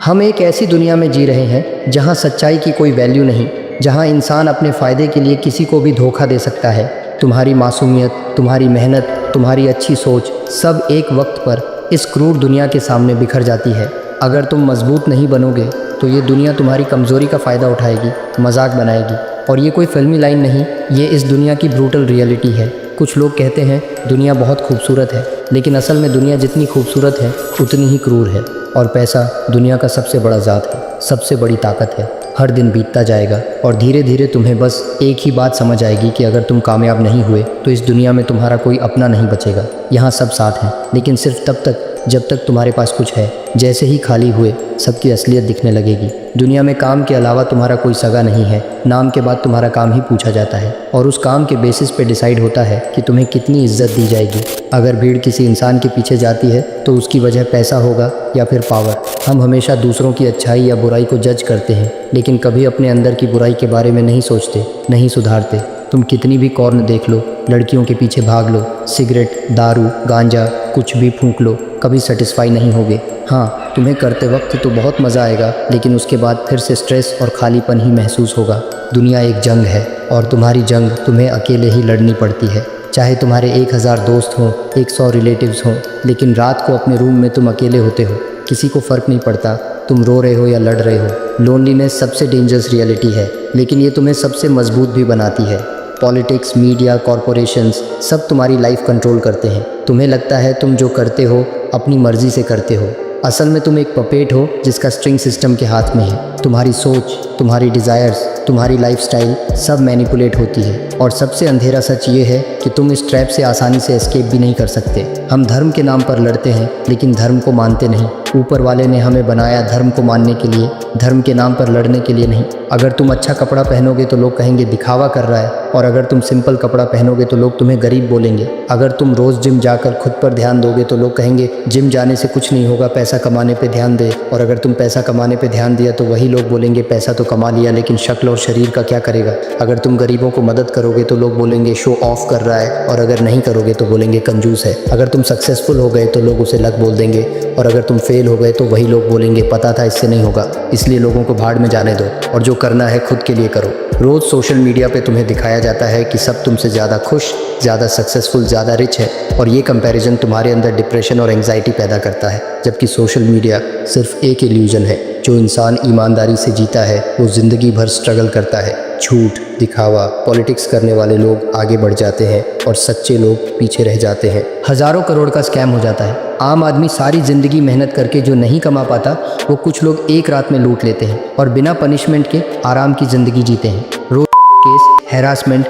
हम एक ऐसी दुनिया में जी रहे हैं जहां सच्चाई की कोई वैल्यू नहीं, जहां इंसान अपने फ़ायदे के लिए किसी को भी धोखा दे सकता है। तुम्हारी मासूमियत, तुम्हारी मेहनत, तुम्हारी अच्छी सोच सब एक वक्त पर इस क्रूर दुनिया के सामने बिखर जाती है। अगर तुम मजबूत नहीं बनोगे तो ये दुनिया तुम्हारी कमज़ोरी का फ़ायदा उठाएगी, मजाक बनाएगी। और ये कोई फिल्मी लाइन नहीं, ये इस दुनिया की ब्रूटल रियलिटी है। कुछ लोग कहते हैं दुनिया बहुत खूबसूरत है, लेकिन असल में दुनिया जितनी खूबसूरत है उतनी ही क्रूर है। और पैसा दुनिया का सबसे बड़ा ज़ात है, सबसे बड़ी ताकत है। हर दिन बीतता जाएगा और धीरे धीरे तुम्हें बस एक ही बात समझ आएगी कि अगर तुम कामयाब नहीं हुए तो इस दुनिया में तुम्हारा कोई अपना नहीं बचेगा। यहाँ सब साथ हैं, लेकिन सिर्फ तब तक जब तक तुम्हारे पास कुछ है। जैसे ही खाली हुए सबकी असलियत दिखने लगेगी। दुनिया में काम के अलावा तुम्हारा कोई सगा नहीं है। नाम के बाद तुम्हारा काम ही पूछा जाता है और उस काम के बेसिस पे डिसाइड होता है कि तुम्हें कितनी इज्जत दी जाएगी। अगर भीड़ किसी इंसान के पीछे जाती है तो उसकी वजह पैसा होगा या फिर पावर। हम हमेशा दूसरों की अच्छाई या बुराई को जज करते हैं, लेकिन कभी अपने अंदर की बुराई के बारे में नहीं सोचते, नहीं सुधारते। तुम कितनी भी कॉर्न देख लो, लड़कियों के पीछे भाग लो, सिगरेट, दारू, गांजा कुछ भी फूंक लो, कभी सेटिस्फाई नहीं होगे। हाँ, तुम्हें करते वक्त तो बहुत मज़ा आएगा, लेकिन उसके बाद फिर से स्ट्रेस और खालीपन ही महसूस होगा। दुनिया एक जंग है और तुम्हारी जंग तुम्हें अकेले ही लड़नी पड़ती है। चाहे तुम्हारे 1000 दोस्त हों, 100 रिलेटिव्स हों, लेकिन रात को अपने रूम में तुम अकेले होते हो। किसी को फ़र्क नहीं पड़ता तुम रो रहे हो या लड़ रहे हो। लोनलीनेस सबसे डेंजरस रियलिटी है, लेकिन ये तुम्हें सबसे मजबूत भी बनाती है। पॉलिटिक्स, मीडिया, कॉरपोरेशंस सब तुम्हारी लाइफ कंट्रोल करते हैं। तुम्हें लगता है तुम जो करते हो अपनी मर्ज़ी से करते हो। असल में तुम एक पपेट हो जिसका स्ट्रिंग सिस्टम के हाथ में है। तुम्हारी सोच, तुम्हारी डिज़ायर्स, तुम्हारी लाइफस्टाइल सब मैनिपुलेट होती है। और सबसे अंधेरा सच ये है कि तुम इस ट्रैप से आसानी से एस्केप भी नहीं कर सकते। हम धर्म के नाम पर लड़ते हैं, लेकिन धर्म को मानते नहीं। ऊपर वाले ने हमें बनाया धर्म को मानने के लिए, धर्म के नाम पर लड़ने के लिए नहीं। अगर तुम अच्छा कपड़ा पहनोगे तो लोग कहेंगे दिखावा कर रहा है, और अगर तुम सिंपल कपड़ा पहनोगे तो लोग तुम्हें गरीब बोलेंगे। अगर तुम रोज़ जिम जाकर खुद पर ध्यान दोगे तो लोग कहेंगे जिम जाने से कुछ नहीं होगा, पैसा कमाने पे ध्यान दे। और अगर तुम पैसा कमाने पे ध्यान दिया तो वही लोग बोलेंगे पैसा तो कमा लिया, लेकिन शक्ल और शरीर का क्या करेगा। अगर तुम गरीबों को मदद करोगे तो लोग बोलेंगे शो ऑफ कर रहा है, और अगर नहीं करोगे तो बोलेंगे कंजूस है। अगर तुम सक्सेसफुल हो गए तो लोग उसे लक बोल देंगे, और अगर तुम फेल हो गए तो वही लोग बोलेंगे पता था इससे नहीं होगा। इसलिए लोगों को भाड़ में जाने दो और जो करना है खुद के लिए करो। रोज़ सोशल मीडिया पे तुम्हें दिखाया जाता है कि सब तुमसे ज़्यादा खुश, ज़्यादा सक्सेसफुल, ज़्यादा रिच है, और ये कंपैरिजन तुम्हारे अंदर डिप्रेशन और एंग्जाइटी पैदा करता है। जबकि सोशल मीडिया सिर्फ एक इल्यूजन है। जो इंसान ईमानदारी से जीता है वो ज़िंदगी भर स्ट्रगल करता है। झूठ, दिखावा, पॉलिटिक्स करने वाले लोग आगे बढ़ जाते हैं और सच्चे लोग पीछे रह जाते हैं। हज़ारों करोड़ का स्कैम हो जाता है। आम आदमी सारी ज़िंदगी मेहनत करके जो नहीं कमा पाता वो कुछ लोग एक रात में लूट लेते हैं और बिना पनिशमेंट के आराम की ज़िंदगी जीते हैं। रोज केस, हैरासमेंट,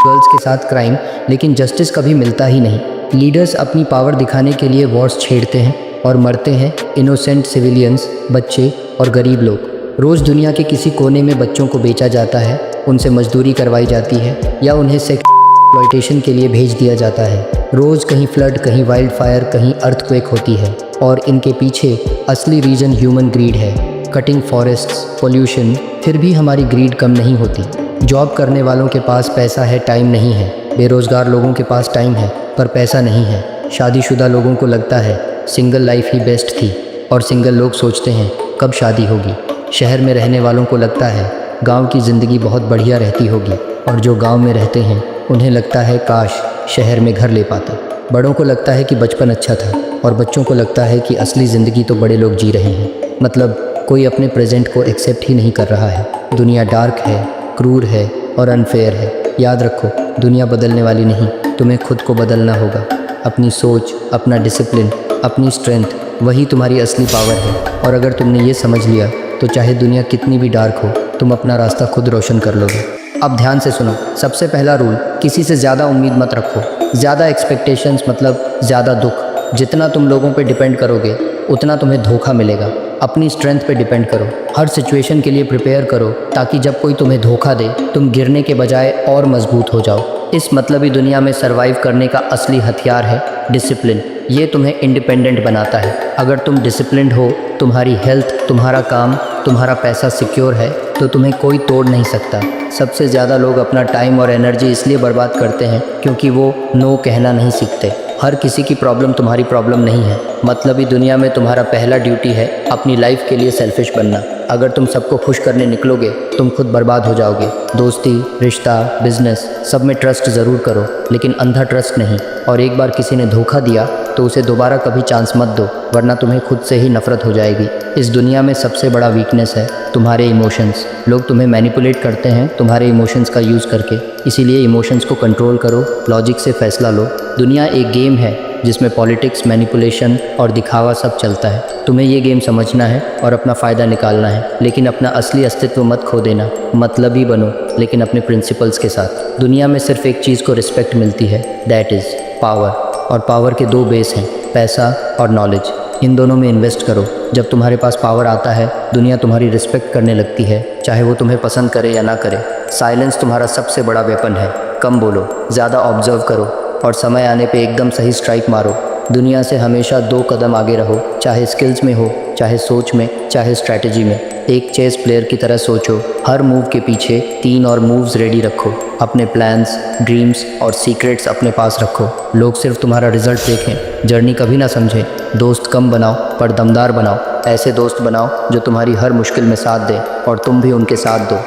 गर्ल्स के साथ क्राइम, लेकिन जस्टिस कभी मिलता ही नहीं। लीडर्स अपनी पावर दिखाने के लिए वॉर्स छेड़ते हैं और मरते हैं इनोसेंट सिविलियंस, बच्चे और गरीब लोग। रोज़ दुनिया के किसी कोने में बच्चों को बेचा जाता है, उनसे मजदूरी करवाई जाती है या उन्हें सेक्स एक्सप्लॉयटेशन के लिए भेज दिया जाता है। रोज़ कहीं फ्लड, कहीं वाइल्ड फायर, कहीं अर्थक्वेक होती है, और इनके पीछे असली रीज़न ह्यूमन ग्रीड है। कटिंग फॉरेस्ट्स, पोल्यूशन, फिर भी हमारी ग्रीड कम नहीं होती। जॉब करने वालों के पास पैसा है, टाइम नहीं है। बेरोज़गार लोगों के पास टाइम है पर पैसा नहीं है। शादीशुदा लोगों को लगता है सिंगल लाइफ ही बेस्ट थी, और सिंगल लोग सोचते हैं कब शादी होगी। शहर में रहने वालों को लगता है गांव की ज़िंदगी बहुत बढ़िया रहती होगी, और जो गांव में रहते हैं उन्हें लगता है काश शहर में घर ले पाता। बड़ों को लगता है कि बचपन अच्छा था, और बच्चों को लगता है कि असली ज़िंदगी तो बड़े लोग जी रहे हैं। मतलब कोई अपने प्रेजेंट को एक्सेप्ट ही नहीं कर रहा है। दुनिया डार्क है, क्रूर है और अनफेयर है। याद रखो, दुनिया बदलने वाली नहीं, तुम्हें खुद को बदलना होगा। अपनी सोच, अपना डिसिप्लिन, अपनी स्ट्रेंथ, वही तुम्हारी असली पावर है। और अगर तुमने ये समझ लिया तो चाहे दुनिया कितनी भी डार्क हो, तुम अपना रास्ता खुद रोशन कर लोगे। अब ध्यान से सुनो। सबसे पहला रूल, किसी से ज़्यादा उम्मीद मत रखो। ज़्यादा एक्सपेक्टेशंस मतलब ज़्यादा दुख। जितना तुम लोगों पे डिपेंड करोगे उतना तुम्हें धोखा मिलेगा। अपनी स्ट्रेंथ पे डिपेंड करो। हर सिचुएशन के लिए प्रिपेयर करो, ताकि जब कोई तुम्हें धोखा दे तुम गिरने के बजाय और मजबूत हो जाओ। इस मतलबी दुनिया में सरवाइव करने का असली हथियार है डिसिप्लिन। ये तुम्हें इंडिपेंडेंट बनाता है। अगर तुम डिसिप्लिन्ड हो, तुम्हारी हेल्थ, तुम्हारा काम, तुम्हारा पैसा सिक्योर है, तो तुम्हें कोई तोड़ नहीं सकता। सबसे ज़्यादा लोग अपना टाइम और एनर्जी इसलिए बर्बाद करते हैं क्योंकि वो नो कहना नहीं सीखते। हर किसी की प्रॉब्लम तुम्हारी प्रॉब्लम नहीं है। मतलबी दुनिया में तुम्हारा पहला ड्यूटी है अपनी लाइफ के लिए सेल्फिश बनना। अगर तुम सबको खुश करने निकलोगे तुम खुद बर्बाद हो जाओगे। दोस्ती, रिश्ता, बिजनेस सब में ट्रस्ट ज़रूर करो, लेकिन अंधा ट्रस्ट नहीं। और एक बार किसी ने धोखा दिया तो उसे दोबारा कभी चांस मत दो, वरना तुम्हें खुद से ही नफरत हो जाएगी। इस दुनिया में सबसे बड़ा वीकनेस है तुम्हारे इमोशंस। लोग तुम्हें मैनिपुलेट करते हैं तुम्हारे इमोशंस का यूज़ करके, इसीलिए इमोशंस को कंट्रोल करो, लॉजिक से फैसला लो। दुनिया एक गेम है जिसमें पॉलिटिक्स, मैनिपुलेशन और दिखावा सब चलता है। तुम्हें ये गेम समझना है और अपना फ़ायदा निकालना है, लेकिन अपना असली अस्तित्व मत खो देना। मतलबी बनो लेकिन अपने प्रिंसिपल्स के साथ। दुनिया में सिर्फ एक चीज़ को रिस्पेक्ट मिलती है, दैट इज़ पावर। और पावर के दो बेस हैं, पैसा और नॉलेज। इन दोनों में इन्वेस्ट करो। जब तुम्हारे पास पावर आता है दुनिया तुम्हारी रिस्पेक्ट करने लगती है, चाहे वो तुम्हें पसंद करे या ना करे। साइलेंस तुम्हारा सबसे बड़ा वेपन है। कम बोलो, ज़्यादा ऑब्जर्व करो और समय आने पे एकदम सही स्ट्राइक मारो। दुनिया से हमेशा 2 कदम आगे रहो, चाहे स्किल्स में हो, चाहे सोच में, चाहे स्ट्रैटेजी में। एक चेस प्लेयर की तरह सोचो, हर मूव के पीछे 3 और मूव्स रेडी रखो। अपने प्लान्स, ड्रीम्स और सीक्रेट्स अपने पास रखो। लोग सिर्फ तुम्हारा रिजल्ट देखें, जर्नी कभी ना समझें। दोस्त कम बनाओ पर दमदार बनाओ। ऐसे दोस्त बनाओ जो तुम्हारी हर मुश्किल में साथ दें और तुम भी उनके साथ दो।